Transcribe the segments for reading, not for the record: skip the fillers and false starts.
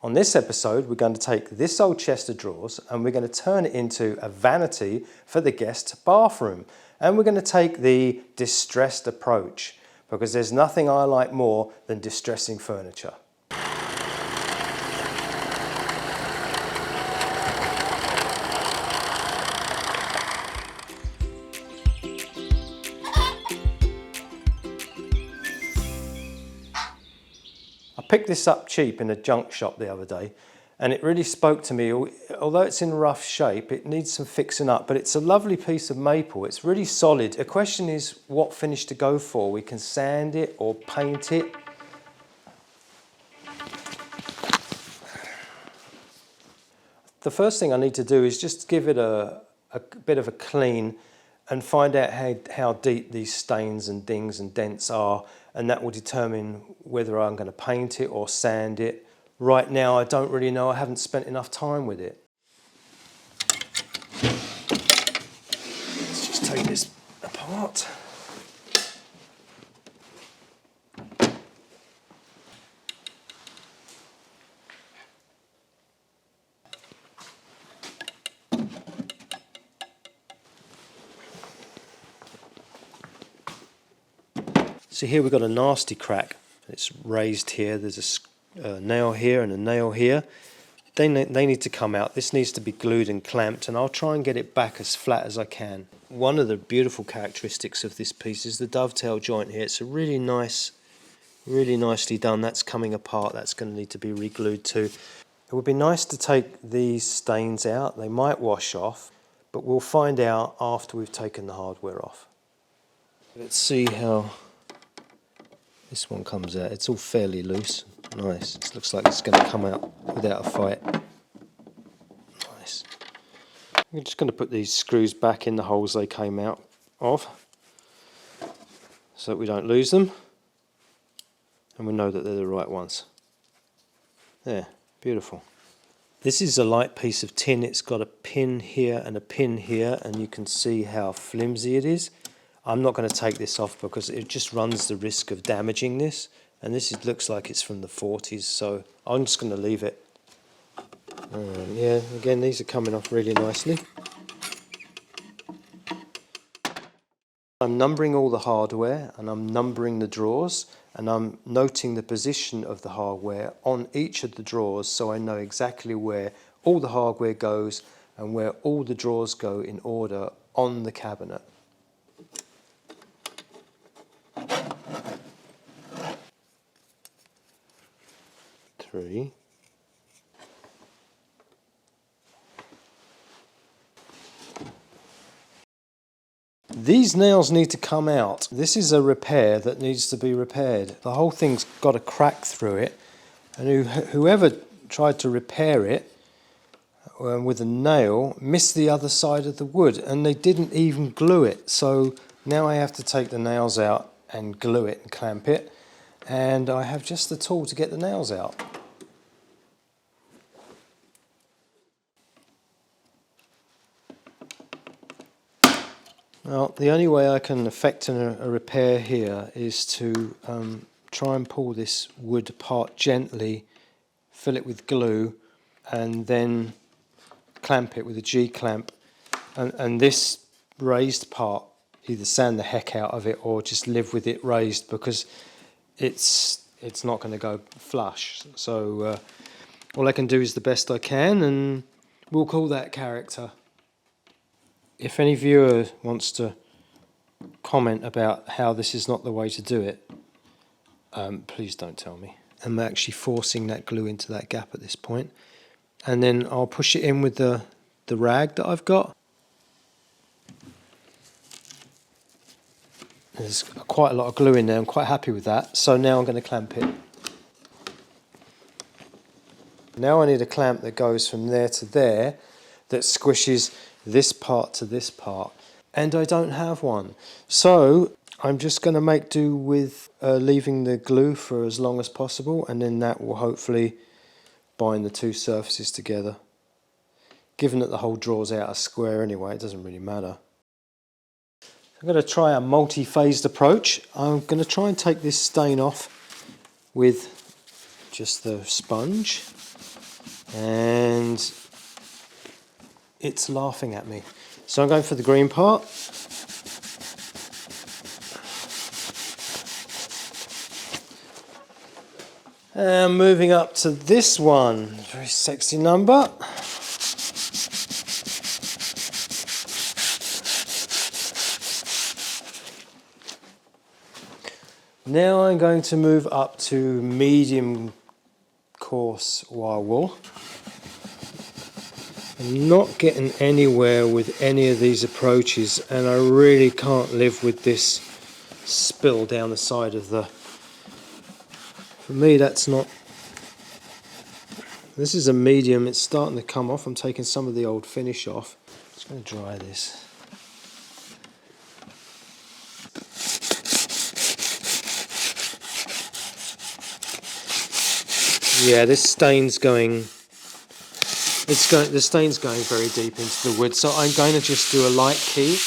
On this episode, we're going to take this old chest of drawers and we're going to turn it into a vanity for the guest bathroom. And we're going to take the distressed approach, because there's nothing I like more than distressing furniture. I picked this up cheap in a junk shop the other day, and it really spoke to me. Although it's in rough shape, it needs some fixing up, but it's a lovely piece of maple. It's really solid. The question is what finish to go for. We can sand it or paint it. The first thing I need to do is just give it a bit of a clean and find out how deep these stains and dings and dents are, and that will determine whether I'm going to paint it or sand it. Right now I don't really know, I haven't spent enough time with it. Let's just take this apart. So here we've got a nasty crack. It's raised here. There's a nail here and a nail here. They need to come out. This needs to be glued and clamped, and I'll try and get it back as flat as I can. One of the beautiful characteristics of this piece is the dovetail joint here. It's a really nicely done. That's coming apart. That's going to need to be re-glued too. It would be nice to take these stains out. They might wash off, but we'll find out after we've taken the hardware off. Let's see how this one comes out. It's all fairly loose. Nice. It looks like it's going to come out without a fight. Nice. We're just going to put these screws back in the holes they came out of, so that we don't lose them, and we know that they're the right ones. There, beautiful. This is a light piece of tin. It's got a pin here and a pin here, and you can see how flimsy it is. I'm not going to take this off because it just runs the risk of damaging this, and this looks like it's from the 40s, so I'm just going to leave it. Yeah, again, these are coming off really nicely. I'm numbering all the hardware, and I'm numbering the drawers, and I'm noting the position of the hardware on each of the drawers, so I know exactly where all the hardware goes and where all the drawers go in order on the cabinet. Three. These nails need to come out. This is a repair that needs to be repaired. The whole thing's got a crack through it, and whoever tried to repair it with a nail missed the other side of the wood, and they didn't even glue it. So now I have to take the nails out and glue it and clamp it, and I have just the tool to get the nails out. Well, the only way I can effect a repair here is to try and pull this wood apart gently, fill it with glue, and then clamp it with a G-clamp. And this raised part, either sand the heck out of it or just live with it raised, because it's not going to go flush. So all I can do is the best I can, and we'll call that character. If any viewer wants to comment about how this is not the way to do it, please don't tell me. I'm actually forcing that glue into that gap at this point, and then I'll push it in with the rag that I've got. There's quite a lot of glue in there. I'm quite happy with that. So now I'm going to clamp it. Now I need a clamp that goes from there to there, that squishes this part to this part, and I don't have one. So I'm just going to make do with leaving the glue for as long as possible, and then that will hopefully bind the two surfaces together. Given that the whole draw's out a square anyway, it doesn't really matter. I'm going to try a multi-phased approach. I'm going to try and take this stain off with just the sponge. and it's laughing at me. So I'm going for the green part. And moving up to this one, very sexy number. Now I'm going to move up to medium coarse wire wool. I'm not getting anywhere with any of these approaches, and I really can't live with this spill down the side of the... For me, that's not... This is a medium, it's starting to come off. I'm taking some of the old finish off. I'm just going to dry this. Yeah, this stain's going... the stain's going very deep into the wood, so I'm going to just do a light key.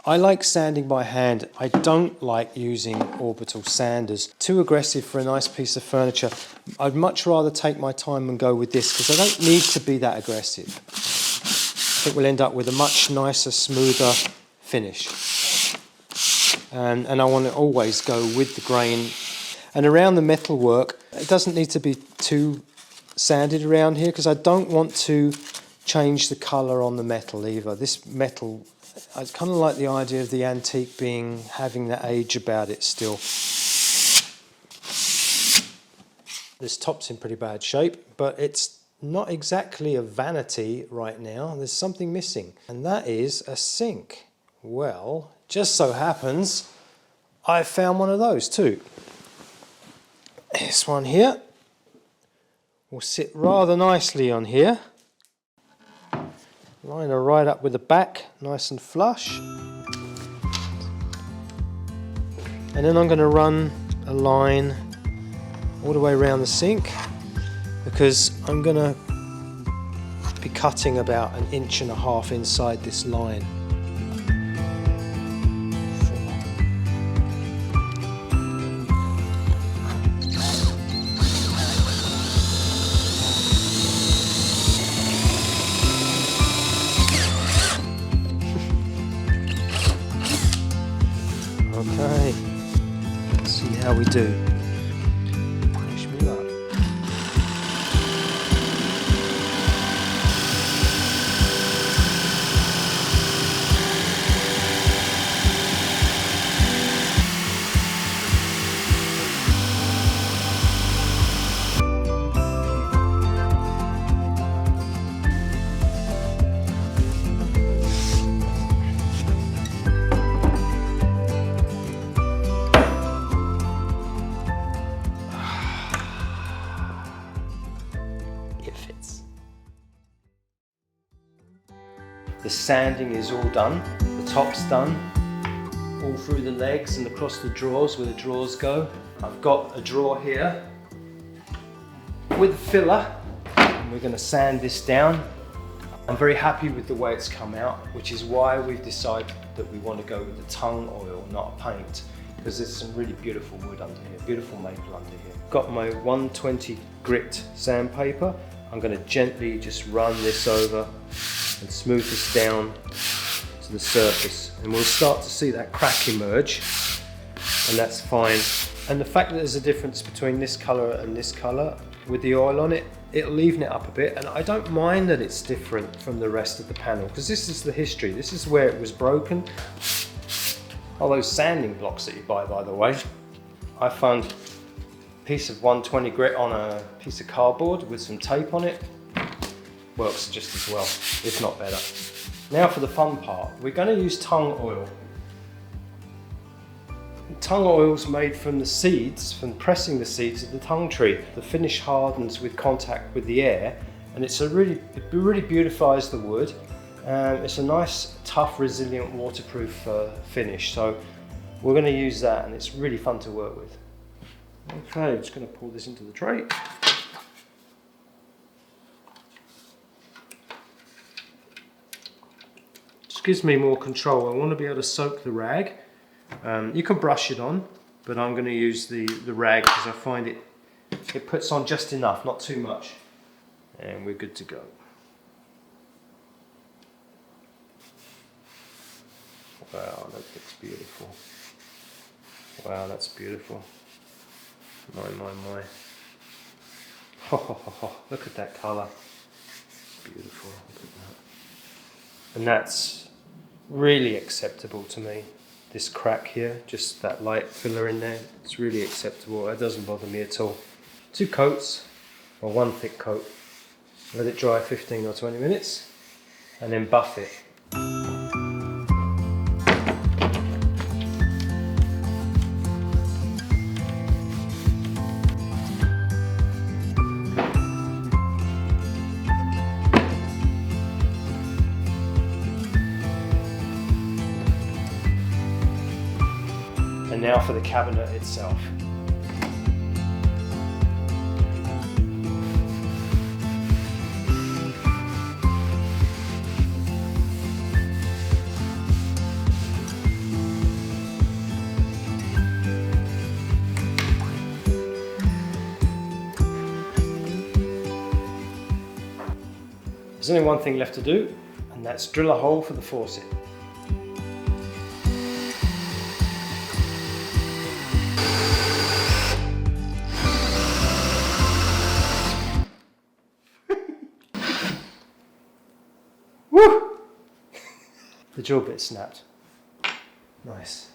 I like sanding by hand. I don't like using orbital sanders. Too aggressive for a nice piece of furniture. I'd much rather take my time and go with this because I don't need to be that aggressive. I think we'll end up with a much nicer, smoother finish. And I want to always go with the grain. And around the metal work, it doesn't need to be too sanded around here because I don't want to change the colour on the metal either. This metal, I kind of like the idea of the antique having that age about it still. This top's in pretty bad shape, but it's not exactly a vanity right now. There's something missing, and that is a sink. Well, just so happens I found one of those too. This one here will sit rather nicely on here. Line her right up with the back, nice and flush. And then I'm going to run a line all the way around the sink because I'm going to be cutting about 1.5 inches inside this line. Okay, let's see how we do. Wish me luck. The sanding is all done, the top's done, all through the legs and across the drawers where the drawers go. I've got a drawer here with a filler, and we're going to sand this down. I'm very happy with the way it's come out, which is why we've decided that we want to go with the tung oil, not a paint, because there's some really beautiful wood under here, beautiful maple under here. Got my 120 grit sandpaper. I'm going to gently just run this over and smooth this down to the surface, and we'll start to see that crack emerge, and that's fine. And the fact that there's a difference between this colour and this colour with the oil on it, it'll even it up a bit, and I don't mind that it's different from the rest of the panel because this is the history, this is where it was broken. All those sanding blocks that you buy, by the way, I found a piece of 120 grit on a piece of cardboard with some tape on it. Works just as well, if not better. Now for the fun part, we're going to use tung oil. Tung oil is made from the seeds, from pressing the seeds of the tung tree. The finish hardens with contact with the air, and it really beautifies the wood. It's a nice, tough, resilient, waterproof finish. So we're going to use that, and it's really fun to work with. Okay, I'm just going to pour this into the tray. Gives me more control. I want to be able to soak the rag. You can brush it on, but I'm going to use the rag because I find it It puts on just enough, not too much. And we're good to go. Wow, that looks beautiful. Wow, that's beautiful. My. Look at that colour. Beautiful. Look at that. And that's really acceptable to me. This crack here, just that light filler in there, it's really acceptable. It doesn't bother me at all. 2 coats, or 1 thick coat. Let it dry 15 or 20 minutes, and then buff it. And now for the cabinet itself. There's only one thing left to do, and that's drill a hole for the faucet. Woo! The drill bit snapped. Nice.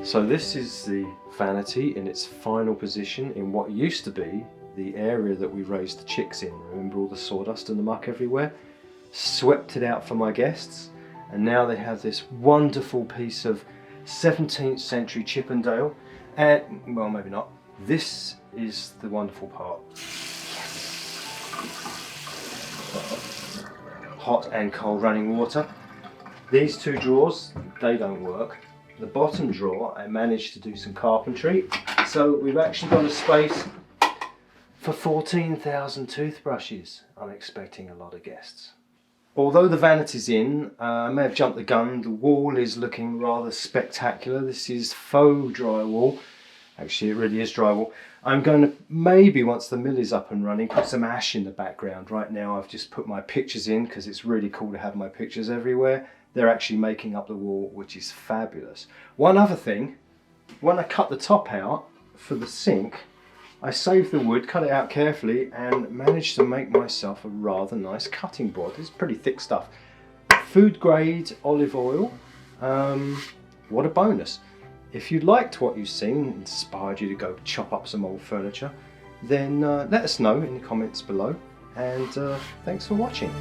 So this is the vanity in its final position in what used to be the area that we raised the chicks in. Remember all the sawdust and the muck everywhere? Swept it out for my guests, and now they have this wonderful piece of 17th century Chippendale. And, well, maybe not. This is the wonderful part. Hot and cold running water. These 2 drawers, they don't work. The bottom drawer, I managed to do some carpentry, so we've actually got a space for 14,000 toothbrushes. I'm expecting a lot of guests. Although the vanity's in, I may have jumped the gun. The wall is looking rather spectacular. This is faux drywall. Actually, it really is drywall. I'm going to maybe, once the mill is up and running, put some ash in the background. Right now I've just put my pictures in because it's really cool to have my pictures everywhere. They're actually making up the wall, which is fabulous. One other thing, when I cut the top out for the sink, I saved the wood, cut it out carefully, and managed to make myself a rather nice cutting board. This is pretty thick stuff. Food grade olive oil. What a bonus. If you liked what you've seen, inspired you to go chop up some old furniture, then let us know in the comments below. And thanks for watching.